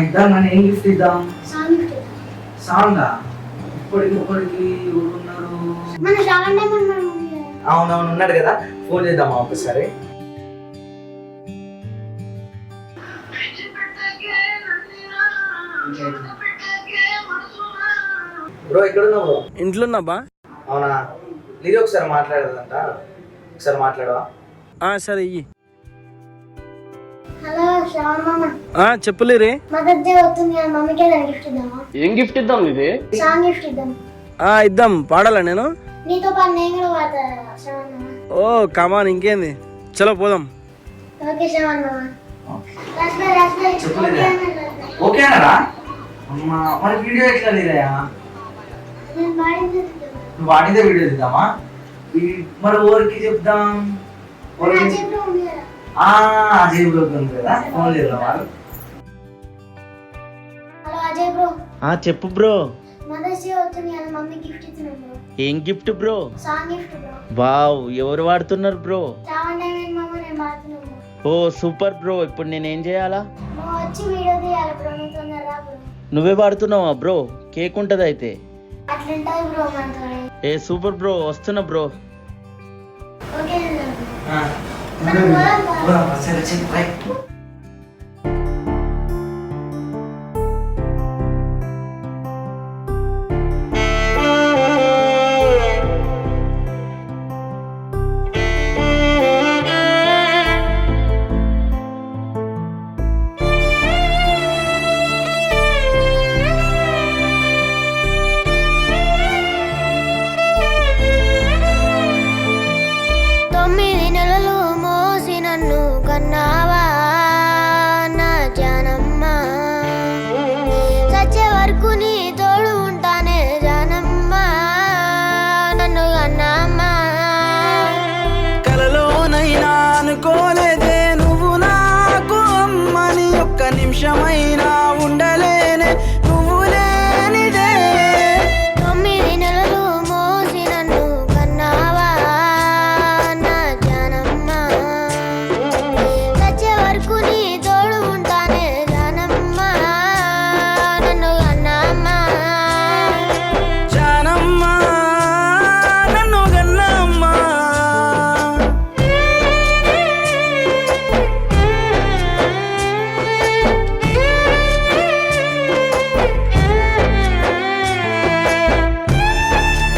ఇద్దాం కానీ ఏం గిఫ్ట్ ఇద్దాం? సాంగ్ ఇప్పటికి ఉన్నారు. అవునవును ఉన్నాడు కదా, ఫోన్ చేద్దామా ఒకసారి? బ్రో ఎక్కడ ఉన్నావు బ్రో? ఇంట్లో ఉన్నాబా. అవునా, లీరి ఒకసారి మాట్లాడదంట, ఒకసారి మాట్లాడవా? సరే ఇయ్యి. హలో శ్రావణ్ మామ. చెప్పులేరే. మదర్స్ డే వస్తుంది కదా, మమ్మీకి ఏదైనా గిఫ్ట్ ఇద్దామా? ఏం గిఫ్ట్ ఇద్దాం? ఇది సాంగ్ గిఫ్ట్ ఇద్దాం. ఇద్దాం. పాడాలా నేను? నీతో పాటు నేను కూడా పాడతా శ్రావణ్ మామ. ఓ కమాన్, ఇంకేంది, చలో పోదాం. ఓకే శ్రావణ్ మామ. ఓకే అన్నారా? అమ్మా మన వీడియో ఎట్లా లేదయా? నువ్వు వాడితే వీడియో తీద్దామా? మరి ఊరికి చెప్దాం. అజయ్ బ్రో ఉంది కదా, ఫోన్ చేద్దాం. వాళ్ళు హలో అజయ్ బ్రో. చెప్పు బ్రో. మదర్స్ డే వస్తుంది కదా, మమ్మీ గిఫ్ట్ ఇస్తున్నాం బ్రో. ఏం gift bro? Song gift bro. Wow, ఎవరు వాడుతున్నారు బ్రో? శ్రావణ్ డైమండ్ మామ నేను వాడుతున్నాను బ్రో. ఓ సూపర్ బ్రో. ఇప్పుడు నేనేం చేయాలా? నువ్వు వచ్చి వీడియో తీయాలి బ్రో, నువ్వు తొందరగా బ్రో. నువ్వే వాడుతున్నావా బ్రో? కేక్ ఉంటది అయితే. అట్లుంటది బ్రో మనతో. ఏ సూపర్ బ్రో, వస్తున్నా బ్రో. ఓకే సరే చెప్పు.